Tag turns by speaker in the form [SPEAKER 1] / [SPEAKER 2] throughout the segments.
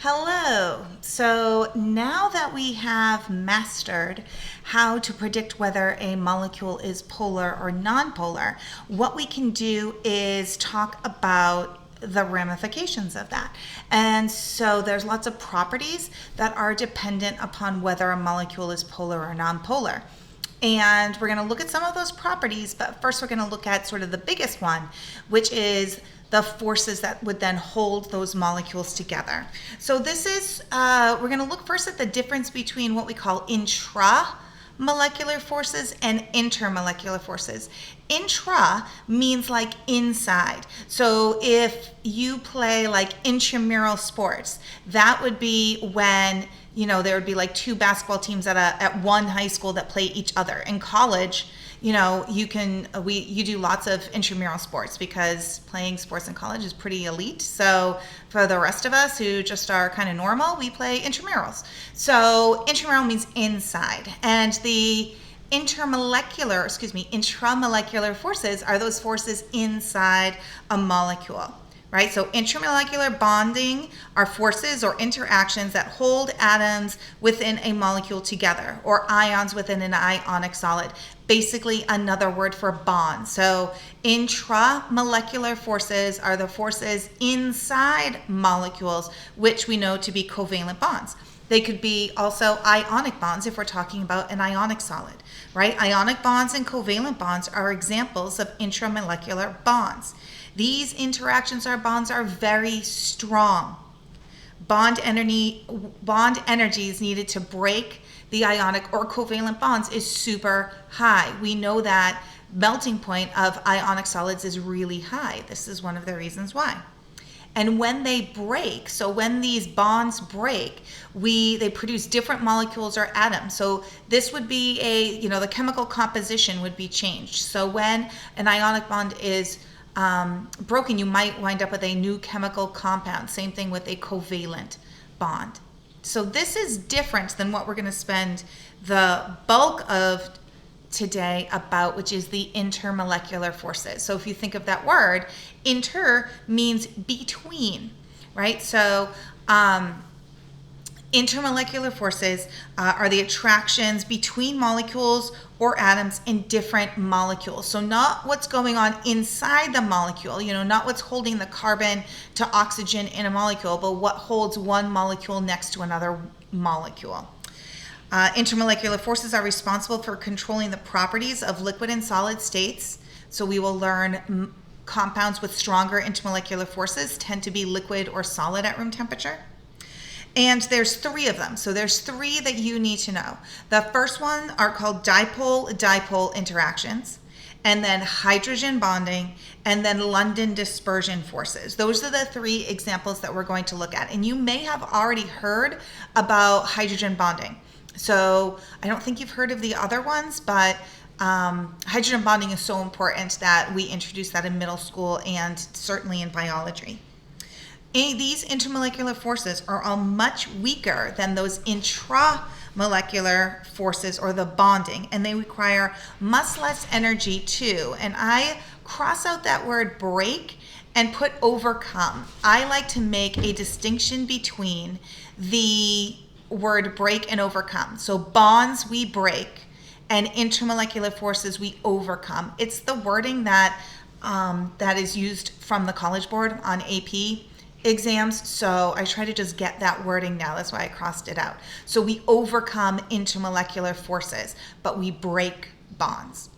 [SPEAKER 1] Hello. So now that we have mastered how to predict whether a molecule is polar or nonpolar, what we can do is talk about the ramifications of that. And so there's lots of properties that are dependent upon whether a molecule is polar or nonpolar. And we're going to look at some of those properties, but first we're going to look at sort of the biggest one, which is the forces that would then hold those molecules together. So this is, we're going to look first at the difference between what we call intramolecular forces and intermolecular forces. Intra means like inside. So if you play like intramural sports, that would be when there would be like two basketball teams at one high school that play each other. In college, you do lots of intramural sports because playing sports in college is pretty elite. So for the rest of us who just are kind of normal, we play intramurals. So intramural means inside, and the intramolecular forces are those forces inside a molecule. Right? So intramolecular bonding are forces or interactions that hold atoms within a molecule together, or ions within an ionic solid. Basically another word for bond. So intramolecular forces are the forces inside molecules, which we know to be covalent bonds. They could be also ionic bonds if we're talking about an ionic solid, right? Ionic bonds and covalent bonds are examples of intramolecular bonds. These interactions or bonds are very strong. Bond energy is needed to break the ionic or covalent bonds is super high. We know that melting point of ionic solids is really high. This is one of the reasons why. And when they break, so when these bonds break, they produce different molecules or atoms. So this would be the chemical composition would be changed. So when an ionic bond is broken, you might wind up with a new chemical compound. Same thing with a covalent bond. So this is different than what we're going to spend the bulk of today about, which is the intermolecular forces. So if you think of that word, inter means between, right? So intermolecular forces are the attractions between molecules or atoms in different molecules. So not what's going on inside the molecule, not what's holding the carbon to oxygen in a molecule, but what holds one molecule next to another molecule. Intermolecular forces are responsible for controlling the properties of liquid and solid states. So we will learn compounds with stronger intermolecular forces tend to be liquid or solid at room temperature. And there's three of them. So there's three that you need to know. The first one are called Dipole-Dipole Interactions, and then hydrogen bonding, and then London dispersion forces. Those are the three examples that we're going to look at. And you may have already heard about hydrogen bonding. So I don't think you've heard of the other ones, but hydrogen bonding is so important that we introduced that in middle school and certainly in biology. These intermolecular forces are all much weaker than those intramolecular forces or the bonding, and they require much less energy too. And I cross out that word break and put overcome. I like to make a distinction between the word break and overcome. So bonds we break and intermolecular forces we overcome. It's the wording that is used from the College Board on AP exams, so I try to just get that wording now. That's why I crossed it out. So we overcome intermolecular forces, but we break bonds.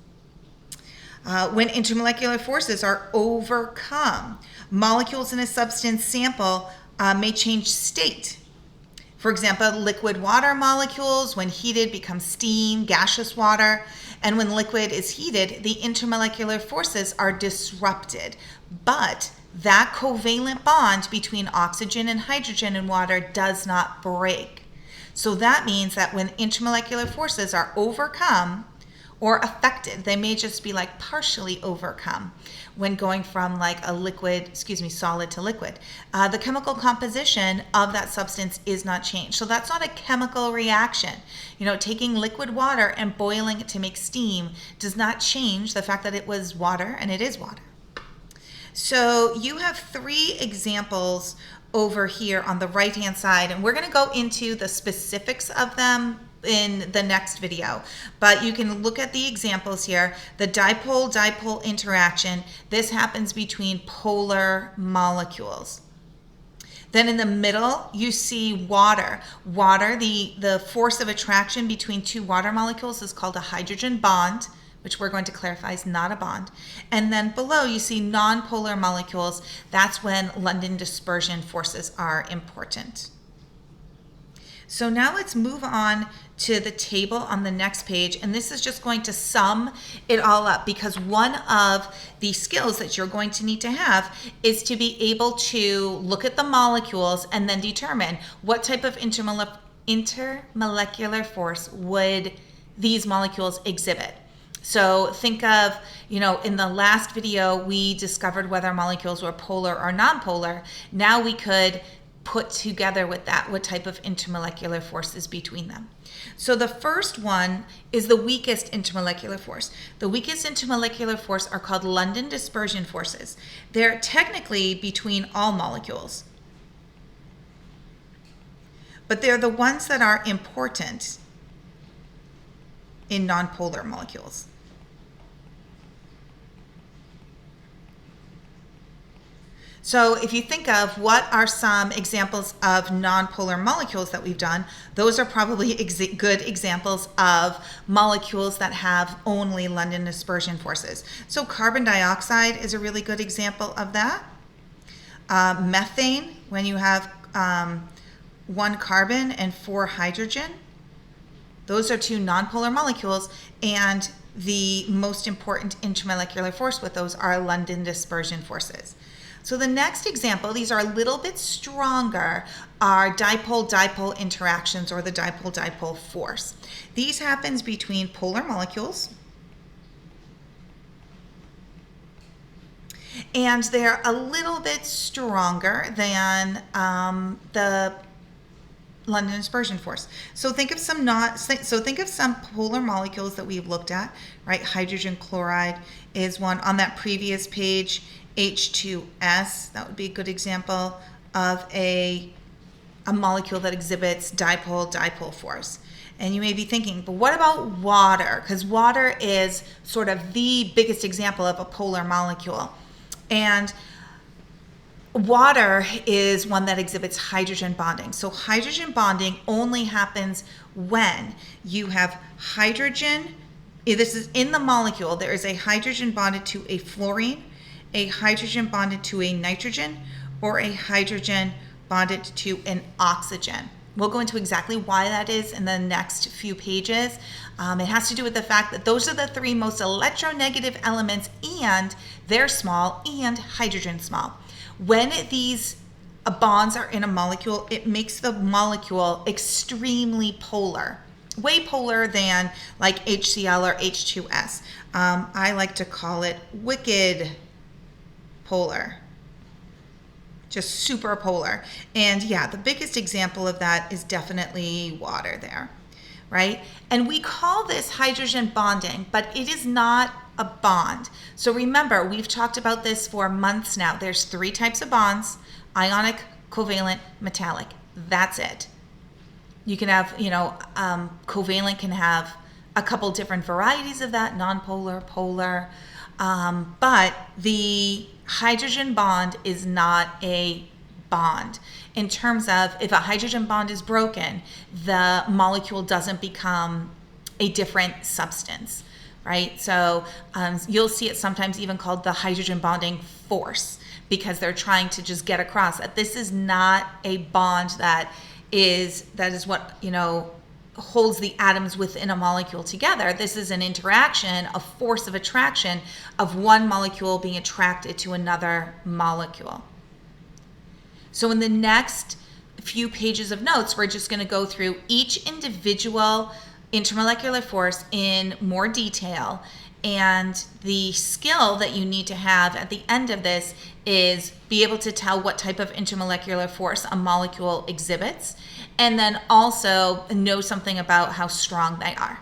[SPEAKER 1] When intermolecular forces are overcome, molecules in a substance sample may change state. For example, liquid water molecules, when heated, become steam, gaseous water, and when liquid is heated, the intermolecular forces are disrupted. But that covalent bond between oxygen and hydrogen in water does not break. So that means that when intermolecular forces are overcome or affected, they may just be like partially overcome when going from like solid to liquid. The chemical composition of that substance is not changed. So that's not a chemical reaction. Taking liquid water and boiling it to make steam does not change the fact that it was water and it is water. So you have three examples over here on the right hand side, and we're going to go into the specifics of them in the next video, but you can look at the examples here. The dipole-dipole interaction, this happens between polar molecules. Then in the middle, you see water. Water, the force of attraction between two water molecules is called a hydrogen bond, which we're going to clarify is not a bond. And then below, you see nonpolar molecules. That's when London dispersion forces are important. So now let's move on to the table on the next page, and this is just going to sum it all up, because one of the skills that you're going to need to have is to be able to look at the molecules and then determine what type of intermolecular force would these molecules exhibit. So think of, in the last video, we discovered whether molecules were polar or nonpolar. Now we could put together with that what type of intermolecular force is between them. So the first one is the weakest intermolecular force. The weakest intermolecular force are called London dispersion forces. They're technically between all molecules, but they're the ones that are important in nonpolar molecules. So if you think of what are some examples of nonpolar molecules that we've done, those are probably good examples of molecules that have only London dispersion forces. So carbon dioxide is a really good example of that. Methane, when you have 1 carbon and 4 hydrogen, those are 2 nonpolar molecules, and the most important intermolecular force with those are London dispersion forces. So the next example, these are a little bit stronger, are dipole-dipole interactions, or the dipole-dipole force. These happens between polar molecules, and they're a little bit stronger than the London dispersion force. So think of some polar molecules that we've looked at, right? Hydrogen chloride is one. On that previous page, H2S, that would be a good example of a molecule that exhibits dipole-dipole force. And you may be thinking, but what about water? Because water is sort of the biggest example of a polar molecule. And water is one that exhibits hydrogen bonding. So hydrogen bonding only happens when you have hydrogen. This is in the molecule. There is a hydrogen bonded to a fluorine, a hydrogen bonded to a nitrogen, or a hydrogen bonded to an oxygen. We'll go into exactly why that is in the next few pages. It has to do with the fact that those are the 3 most electronegative elements, and they're small, and hydrogen small. When these bonds are in a molecule, it makes the molecule extremely polar, way polar than like HCl or H2S. I like to call it wicked polar, just super polar. And yeah, the biggest example of that is definitely water there, right? And we call this hydrogen bonding, but it is not a bond. So remember, we've talked about this for months now. There's 3 types of bonds: ionic, covalent, metallic. That's it. You can have, covalent can have a couple different varieties of that, nonpolar, polar, but the hydrogen bond is not a bond. In terms of, if a hydrogen bond is broken, the molecule doesn't become a different substance, right? So you'll see it sometimes even called the hydrogen bonding force, because they're trying to just get across that this is not a bond that is what, holds the atoms within a molecule together. This is an interaction, a force of attraction of one molecule being attracted to another molecule. So in the next few pages of notes, we're just going to go through each individual intermolecular force in more detail. And the skill that you need to have at the end of this is be able to tell what type of intermolecular force a molecule exhibits, and then also know something about how strong they are.